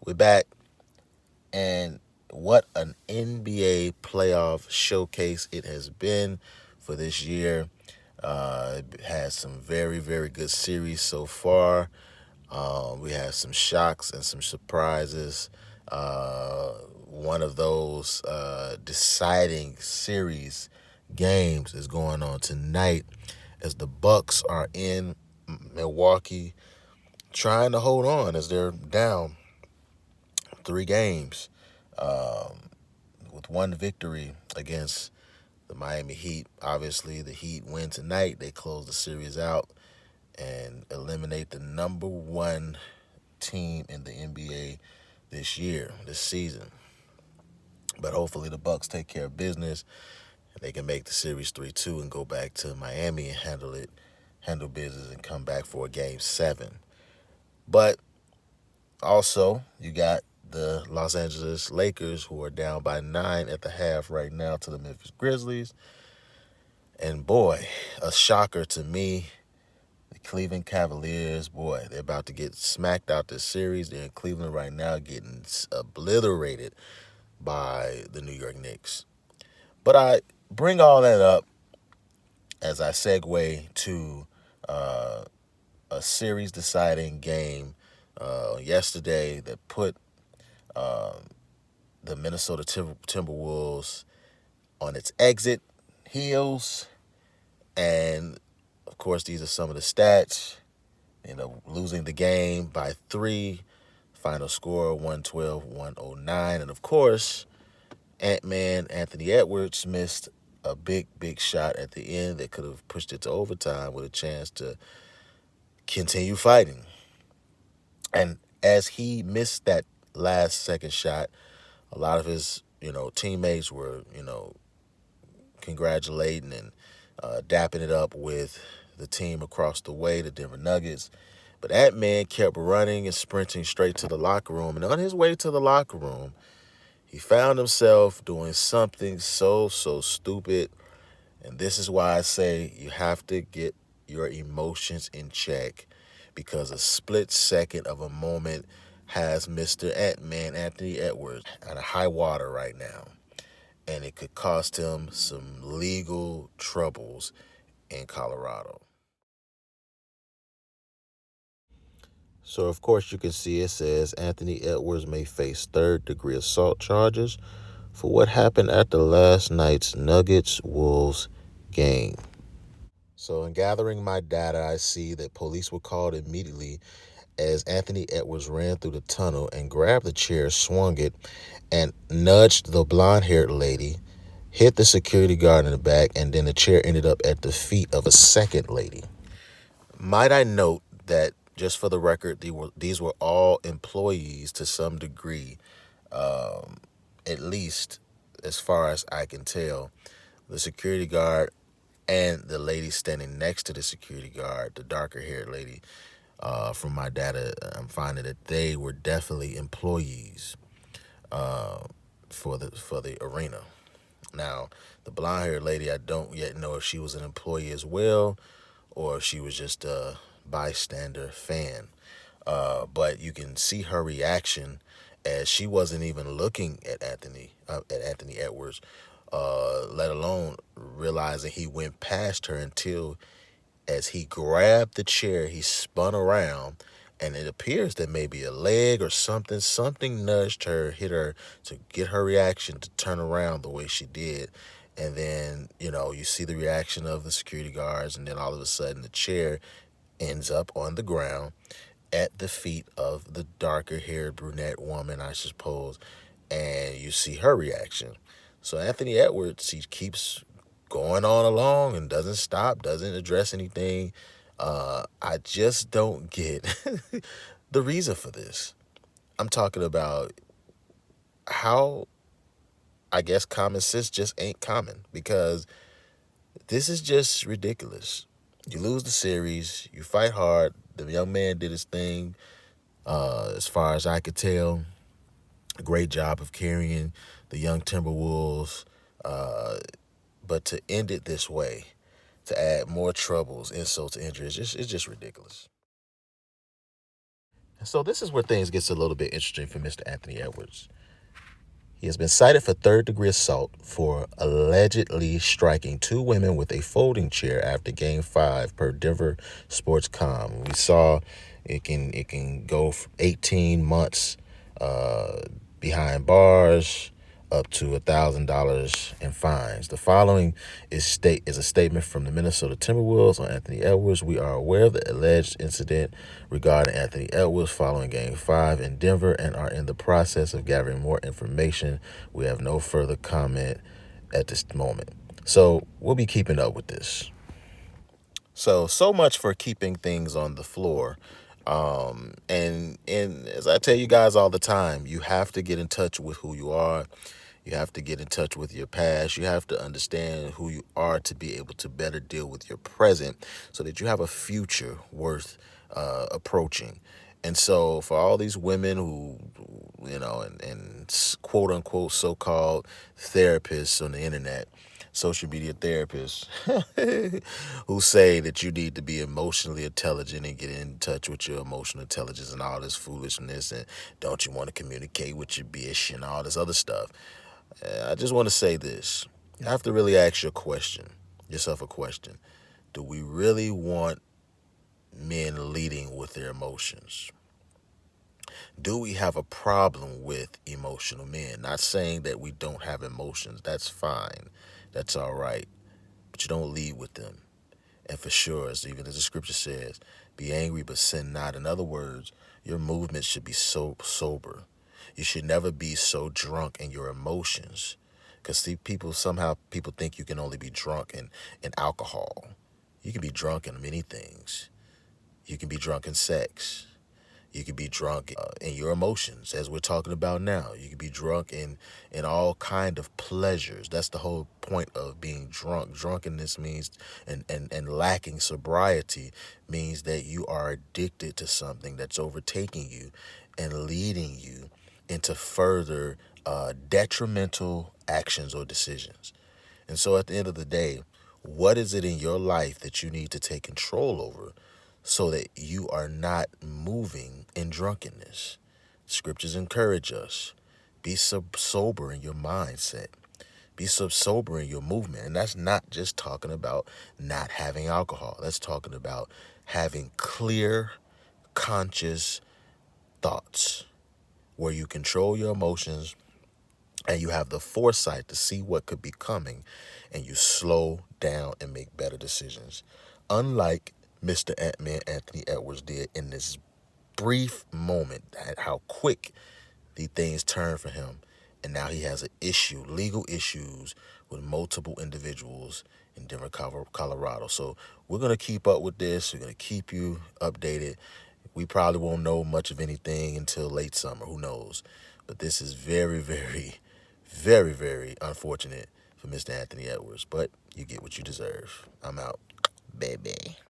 We're back, and what an NBA playoff showcase it has been for this year. It has some very, very good series so far. We had some shocks and some surprises. One of those deciding series games is going on tonight as the Bucks are in Milwaukee trying to hold on as they're down 3 games with one victory against the Miami Heat. Obviously, the Heat win tonight. They close the series out and eliminate the number one team in the NBA this season. But hopefully the Bucks take care of business and they can make the series 3-2 and go back to Miami and handle business and come back for a game 7. But also, you got the Los Angeles Lakers, who are down by 9 at the half right now to the Memphis Grizzlies. And boy, a shocker to me, the Cleveland Cavaliers, boy, they're about to get smacked out this series. They're in Cleveland right now getting obliterated by the New York Knicks. But I bring all that up as I segue to uh, a series deciding game yesterday that put the Minnesota Timberwolves on its exit heels. And of course, these are some of the stats. Losing the game by 3, final score 112-109. And of course, Ant-Man Anthony Edwards missed a big, big shot at the end that could have pushed it to overtime with a chance to continue fighting. And as he missed that last second shot, a lot of his, teammates were, congratulating and dapping it up with the team across the way, the Denver Nuggets. But that man kept running and sprinting straight to the locker room. And on his way to the locker room, he found himself doing something so, so stupid. And this is why I say you have to get your emotions in check, because a split second of a moment has Mr. Ant-Man Anthony Edwards at a high water right now. And it could cost him some legal troubles in Colorado. So, of course, you can see it says Anthony Edwards may face third-degree assault charges for what happened after last night's Nuggets-Wolves game. So, in gathering my data, I see that police were called immediately as Anthony Edwards ran through the tunnel and grabbed the chair, swung it, and nudged the blonde-haired lady, hit the security guard in the back, and then the chair ended up at the feet of a second lady. Might I note that, just for the record, these were all employees to some degree, at least as far as I can tell. The security guard and the lady standing next to the security guard, the darker-haired lady, from my data, I'm finding that they were definitely employees for the arena. Now, the blonde-haired lady, I don't yet know if she was an employee as well, or if she was just a bystander fan. But you can see her reaction as she wasn't even looking at Anthony Edwards, let alone realizing he went past her, until as he grabbed the chair, he spun around, and it appears that maybe a leg or something nudged her, hit her to get her reaction to turn around the way she did. And then, you see the reaction of the security guards, and then all of a sudden the chair ends up on the ground at the feet of the darker-haired brunette woman, I suppose, and you see her reaction. So Anthony Edwards, he keeps going on along and doesn't stop, doesn't address anything. I just don't get the reason for this. I'm talking about how, I guess, common sense just ain't common, because this is just ridiculous. You lose the series, you fight hard. The young man did his thing, as far as I could tell. A great job of carrying the young Timberwolves. But to end it this way, to add more troubles, insults to injuries, it's just ridiculous. So this is where things gets a little bit interesting for Mr. Anthony Edwards. He has been cited for third-degree assault for allegedly striking two women with a folding chair after Game 5 per Denver Sports.com. We saw it can go 18 months behind bars, up to $1,000 in fines. The following is a statement from the Minnesota Timberwolves on Anthony Edwards. We are aware of the alleged incident regarding Anthony Edwards following Game 5 in Denver and are in the process of gathering more information. We have no further comment at this moment. So we'll be keeping up with this. So much for keeping things on the floor. And as I tell you guys all the time, you have to get in touch with who you are. You have to get in touch with your past. You have to understand who you are to be able to better deal with your present so that you have a future worth approaching. And so for all these women who, and quote unquote so-called therapists on the internet, social media therapists who say that you need to be emotionally intelligent and get in touch with your emotional intelligence and all this foolishness, and don't you want to communicate with your bitch and all this other stuff. I just want to say this. You have to really ask yourself a question. Do we really want men leading with their emotions? Do we have a problem with emotional men? Not saying that we don't have emotions. That's fine. That's all right. But you don't lead with them. And for sure, even as the scripture says, be angry but sin not. In other words, your movement should be so sober. You should never be so drunk in your emotions. Because see, people think you can only be drunk in alcohol. You can be drunk in many things. You can be drunk in sex. You can be drunk in your emotions, as we're talking about now. You can be drunk in all kind of pleasures. That's the whole point of being drunk. Drunkenness means, and lacking sobriety means that you are addicted to something that's overtaking you and leading you into further detrimental actions or decisions. And so at the end of the day, what is it in your life that you need to take control over so that you are not moving in drunkenness? Scriptures encourage us. Be sober in your mindset. Be sober in your movement. And that's not just talking about not having alcohol. That's talking about having clear, conscious thoughts where you control your emotions and you have the foresight to see what could be coming, and you slow down and make better decisions. Unlike Mr. Ant-Man Anthony Edwards did in this brief moment, how quick the things turned for him. And now he has legal issues with multiple individuals in Denver, Colorado. So we're going to keep up with this. We're going to keep you updated. We probably won't know much of anything until late summer. Who knows? But this is very, very, very, very unfortunate for Mr. Anthony Edwards. But you get what you deserve. I'm out, baby.